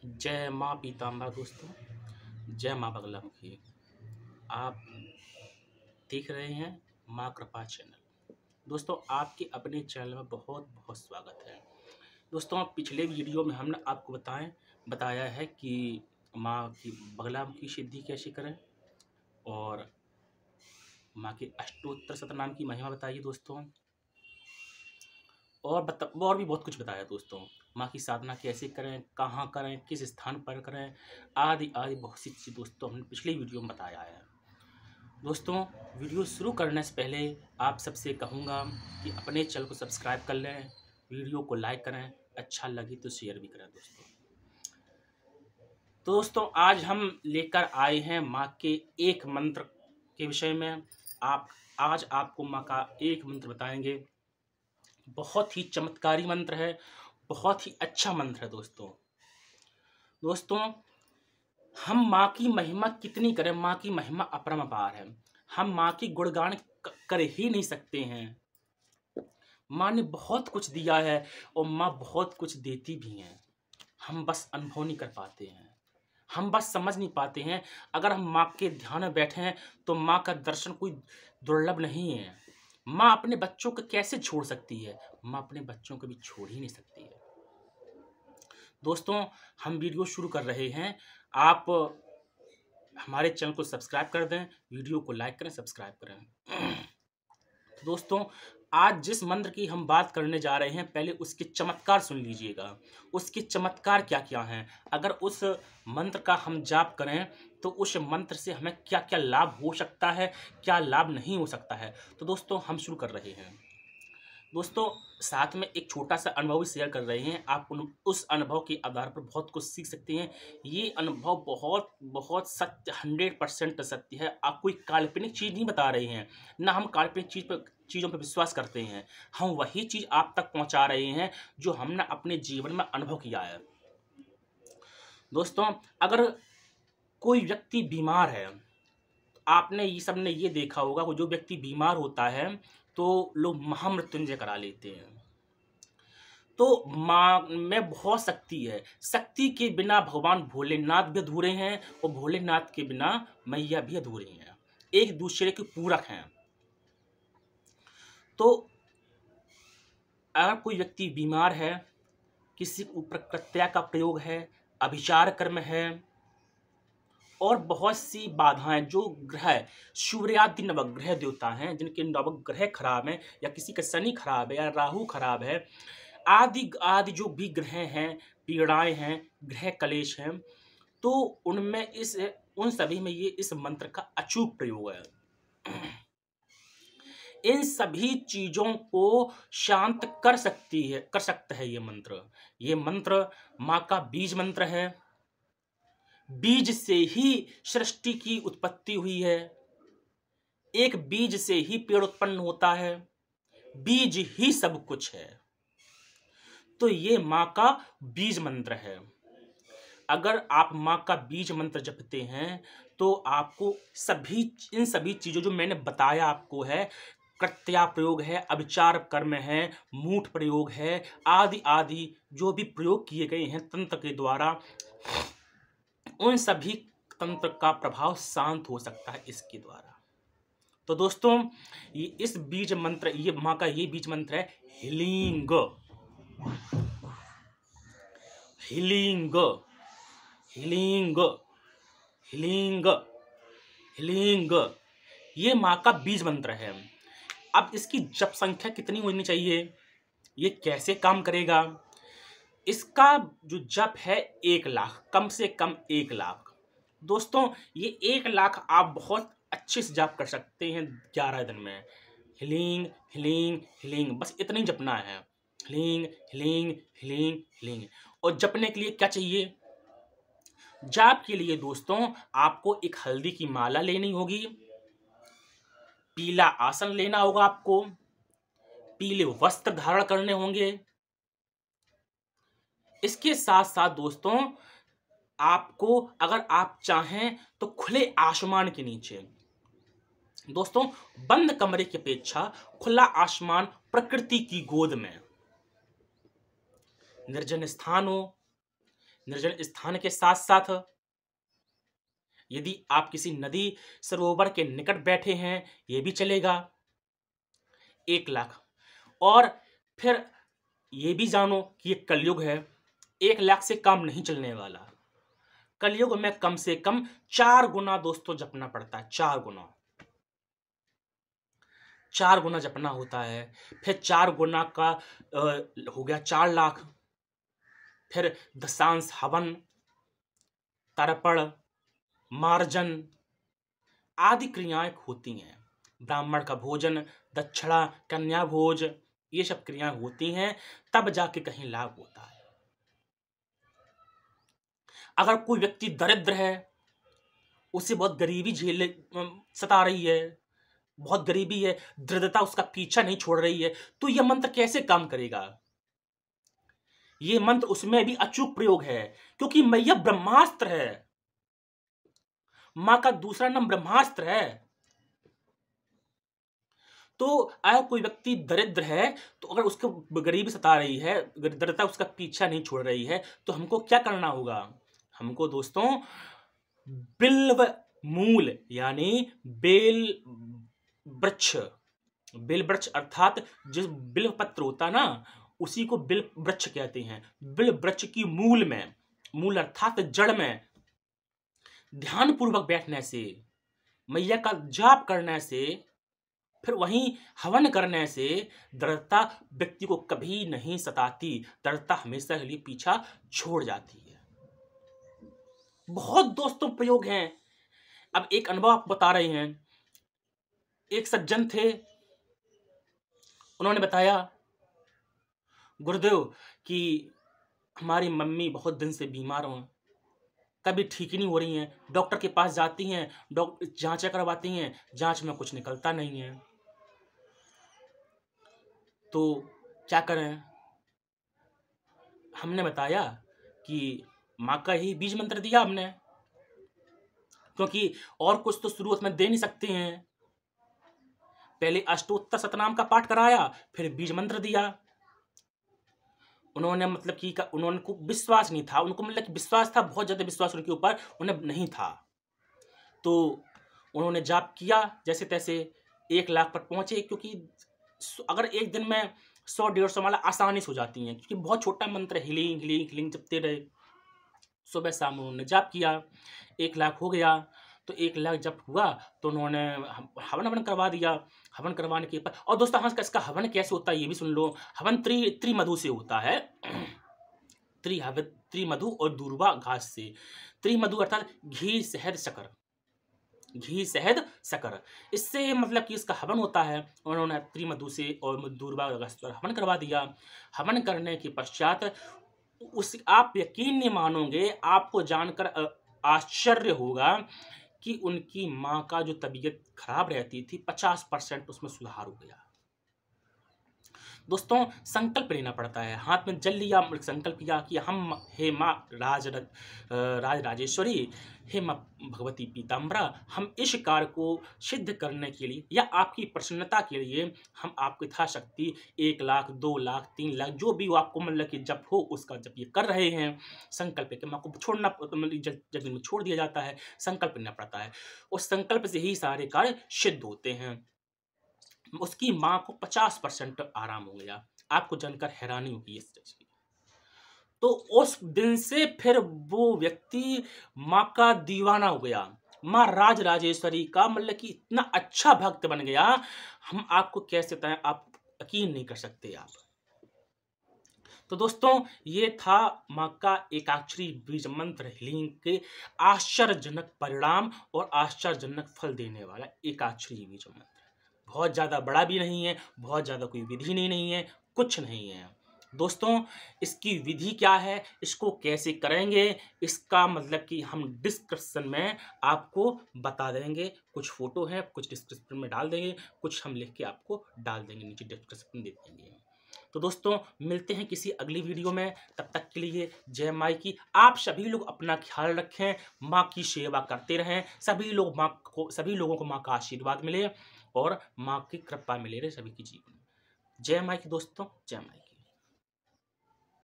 जय माँ पीताम्बा दोस्तों, जय माँ बगलामुखी। आप देख रहे हैं माँ कृपा चैनल। दोस्तों, आपके अपने चैनल में बहुत बहुत स्वागत है। दोस्तों, पिछले वीडियो में हमने आपको बताया है कि माँ की बगलामुखी सिद्धि कैसे करें और माँ के अष्टोत्तर शतनाम की महिमा बताइए दोस्तों। और भी बहुत कुछ बताया दोस्तों। माँ की साधना कैसे करें, कहाँ करें, किस स्थान पर करें, आदि आदि बहुत सी चीज़ दोस्तों हमने पिछले वीडियो में बताया है। दोस्तों, वीडियो शुरू करने से पहले आप सबसे कहूँगा कि अपने चैनल को सब्सक्राइब कर लें, वीडियो को लाइक करें, अच्छा लगे तो शेयर भी करें दोस्तों। तो दोस्तों, आज हम लेकर आए हैं माँ के एक मंत्र के विषय में। आज आपको माँ का एक मंत्र बताएंगे। बहुत ही चमत्कारी मंत्र है, बहुत ही अच्छा मंत्र है दोस्तों। हम माँ की महिमा कितनी करें, माँ की महिमा अपरंपार है। हम माँ की गुणगान कर ही नहीं सकते हैं। माँ ने बहुत कुछ दिया है और माँ बहुत कुछ देती भी हैं। हम बस अनुभव नहीं कर पाते हैं, हम बस समझ नहीं पाते हैं। अगर हम माँ के ध्यान में बैठे हैं तो माँ का दर्शन कोई दुर्लभ नहीं है। माँ अपने बच्चों को कैसे छोड़ सकती है? माँ अपने बच्चों को भी छोड़ ही नहीं सकती है। दोस्तों, हम वीडियो शुरू कर रहे हैं। आप हमारे चैनल को सब्सक्राइब कर दें, वीडियो को लाइक करें, सब्सक्राइब करें। तो दोस्तों, आज जिस मंत्र की हम बात करने जा रहे हैं, पहले उसके चमत्कार सुन लीजिएगा। उसके चमत्कार क्या क्या हैं? अगर उस मंत्र का हम जाप करें तो उस मंत्र से हमें क्या क्या लाभ हो सकता है, क्या लाभ नहीं हो सकता है। तो दोस्तों, हम शुरू कर रहे हैं। दोस्तों, साथ में एक छोटा सा अनुभव भी शेयर कर रहे हैं। आप उस अनुभव के आधार पर बहुत कुछ सीख सकते हैं। ये अनुभव बहुत बहुत सत्य, 100% सत्य है। आप कोई काल्पनिक चीज़ नहीं बता रहे हैं, ना हम काल्पनिक चीज़ों पर विश्वास करते हैं। हम वही चीज़ आप तक पहुंचा रहे हैं जो हमने अपने जीवन में अनुभव किया है। दोस्तों, अगर कोई व्यक्ति बीमार है, आपने ये सबने ये देखा होगा कि जो व्यक्ति बीमार होता है तो लोग महामृत्युंजय करा लेते हैं। तो माँ में बहुत शक्ति है। शक्ति के बिना भगवान भोलेनाथ भी अधूरे हैं और भोलेनाथ के बिना मैया भी अधूरी हैं। एक दूसरे के पूरक हैं। तो अगर कोई व्यक्ति बीमार है, किसी के ऊपर कृत्या का प्रयोग है, अभिचार कर्म है और बहुत सी बाधाएं, जो ग्रह सूर्यादि नवग्रह देवता हैं जिनके नवग्रह खराब हैं, या किसी का शनि खराब है या राहु खराब है, आदि आदि जो भी ग्रह हैं, पीड़ाएं हैं, ग्रह कलेश हैं, तो उन सभी में ये इस मंत्र का अचूक प्रयोग है। इन सभी चीजों को शांत कर सकता है ये मंत्र माँ का बीज मंत्र है। बीज से ही सृष्टि की उत्पत्ति हुई है। एक बीज से ही पेड़ उत्पन्न होता है। बीज ही सब कुछ है। तो ये माँ का बीज मंत्र है। अगर आप माँ का बीज मंत्र जपते हैं तो आपको इन सभी चीजों जो मैंने बताया आपको है, कृत्या प्रयोग है, अभिचार कर्म है, मूठ प्रयोग है, आदि आदि जो भी प्रयोग किए गए हैं तंत्र के द्वारा, उन सभी तंत्र का प्रभाव शांत हो सकता है इसके द्वारा। तो दोस्तों, ये माँ का ये बीज मंत्र है, healing healing healing healing healing. ये माँ का बीज मंत्र है। अब इसकी जप संख्या कितनी होनी चाहिए, ये कैसे काम करेगा? इसका जो जप है 1 लाख, कम से कम 1 लाख। दोस्तों, ये 1 लाख आप बहुत अच्छे से जाप कर सकते हैं 11 दिन में। हीलिंग हीलिंग हीलिंग, बस इतना ही जपना है। Healing healing healing healing. और जपने के लिए क्या चाहिए? जाप के लिए दोस्तों आपको एक हल्दी की माला लेनी होगी, पीला आसन लेना होगा आपको, पीले वस्त्र धारण करने होंगे। इसके साथ साथ दोस्तों, आपको अगर आप चाहें तो खुले आसमान के नीचे, दोस्तों बंद कमरे की अपेक्षा खुला आसमान, प्रकृति की गोद में, निर्जन स्थान हो, निर्जन स्थान के साथ साथ यदि आप किसी नदी सरोवर के निकट बैठे हैं ये भी चलेगा। 1,00,000। और फिर ये भी जानो कि ये कलयुग है, 1,00,000 से काम नहीं चलने वाला। कलयुग में कम से कम 4 गुना दोस्तों जपना पड़ता है, 4 गुना, 4 गुना जपना होता है। फिर 4 गुना का हो गया 4,00,000। फिर दशांश हवन, तर्पण, मार्जन आदि क्रियाएं होती हैं। ब्राह्मण का भोजन, दक्षिणा, कन्या भोज, ये सब क्रियाएं होती हैं, तब जाके कहीं लाभ होता है। अगर कोई व्यक्ति दरिद्र है, उसे बहुत गरीबी सता रही है, बहुत गरीबी है, दृढ़ता उसका पीछा नहीं छोड़ रही है, तो यह मंत्र कैसे काम करेगा? ये मंत्र उसमें भी अचूक प्रयोग है, क्योंकि मैया ब्रह्मास्त्र है। मां का दूसरा नाम ब्रह्मास्त्र है। तो अगर कोई व्यक्ति दरिद्र है, तो अगर उसको गरीबी सता रही है, दरिद्रता उसका पीछा नहीं छोड़ रही है, तो हमको क्या करना होगा? हमको दोस्तों बिल्व मूल यानी बेल वृक्ष, बेल वृक्ष अर्थात जो बिल्व पत्र होता ना, उसी को बिल वृक्ष कहते हैं। बिल वृक्ष की मूल में, मूल अर्थात जड़ में ध्यान पूर्वक बैठने से, मैया का जाप करने से, फिर वहीं हवन करने से दृढ़ता व्यक्ति को कभी नहीं सताती, दृढ़ता हमेशा के लिए पीछा छोड़ जाती है। बहुत दोस्तों प्रयोग हैं। अब एक अनुभव आप बता रहे हैं। एक सज्जन थे, उन्होंने बताया गुरुदेव कि हमारी मम्मी बहुत दिन से बीमार हो, कभी ठीक ही नहीं हो रही हैं, डॉक्टर के पास जाती हैं, डॉक्टर जांच करवाती हैं, जांच में कुछ निकलता नहीं है, तो क्या करें? हमने बताया कि माँ का ही बीज मंत्र दिया हमने, क्योंकि और कुछ तो शुरुआत में दे नहीं सकते हैं। पहले अष्टोत्तर शतनाम का पाठ कराया, फिर बीज मंत्र दिया। उन्होंने मतलब कि उन्होंने को विश्वास नहीं था, उनको मतलब कि विश्वास था, बहुत ज्यादा विश्वास उनके ऊपर, उन्हें नहीं था, तो उन्होंने जाप किया जैसे तैसे, 1,00,000 पर पहुंचे। क्योंकि अगर एक दिन में 100-150 माला आसानी से हो जाती हैं, क्योंकि बहुत छोटा मंत्र, हिलिंग हिलिंग हिलिंग जपते रहे, सुबह शाम उन्होंने जाप किया, 1,00,000 हो गया। तो 1,00,000 जब हुआ तो उन्होंने हवन करवा दिया। हवन करवाने के बाद, और दोस्तों हाँ, इसका हवन कैसे होता है ये भी सुन लो। हवन त्रिमधु से होता है। त्रिमधु और दूर्वा घास से। त्रिमधु अर्थात घी शहद शक्कर, घी शहद शक्कर, इससे मतलब कि इसका हवन होता है। उन्होंने त्रिमधु से और दूर्वा घास पर हवन करवा दिया। हवन करने के पश्चात आप यकीन नहीं मानोगे, आपको जानकर आश्चर्य होगा कि उनकी माँ का जो तबीयत खराब रहती थी 50% उसमें सुधार हो गया। दोस्तों संकल्प लेना पड़ता है, हाथ में जल लिया, संकल्प किया कि हम, हे माँ राज राजेश्वरी, हे माँ भगवती पीताम्बरा, हम इस कार्य को सिद्ध करने के लिए या आपकी प्रसन्नता के लिए हम आपकी यथाशक्ति 1,00,000, 2,00,000, 3,00,000 जो भी वो आपको मतलब कि जब हो उसका जब ये कर रहे हैं। संकल्प के माँ को छोड़ना मतलब जब में छोड़ दिया जाता है, संकल्प लेना पड़ता है, उस संकल्प से ही सारे कार्य सिद्ध होते हैं। उसकी माँ को 50% आराम हो गया। आपको जानकर हैरानी होगी इस चीज की। तो उस दिन से फिर वो व्यक्ति माँ का दीवाना हो गया, माँ राज राजेश्वरी का मतलब कि इतना अच्छा भक्त बन गया, हम आपको कैसे बताएं, आप यकीन नहीं कर सकते आप। तो दोस्तों ये था माँ का एकाक्षरी बीज मंत्र हीलिंग के आश्चर्यजनक परिणाम और आश्चर्यजनक फल देने वाला एकाक्षरी बीज मंत्र। बहुत ज़्यादा बड़ा भी नहीं है, बहुत ज़्यादा कोई विधि नहीं है, कुछ नहीं है। दोस्तों इसकी विधि क्या है, इसको कैसे करेंगे, इसका मतलब कि हम डिस्क्रिप्शन में आपको बता देंगे। कुछ फोटो हैं, कुछ डिस्क्रिप्शन में डाल देंगे, कुछ हम लिख के आपको डाल देंगे, नीचे डिस्क्रिप्शन दे देंगे। तो दोस्तों मिलते हैं किसी अगली वीडियो में, तब तक के लिए जय माई की। आप सभी लोग अपना ख्याल रखें, माँ की सेवा करते रहें, सभी लोगों को माँ का आशीर्वाद मिले और माँ की कृपा मिले रहे सभी की जीवन में। जय माई की दोस्तों, जय माई की।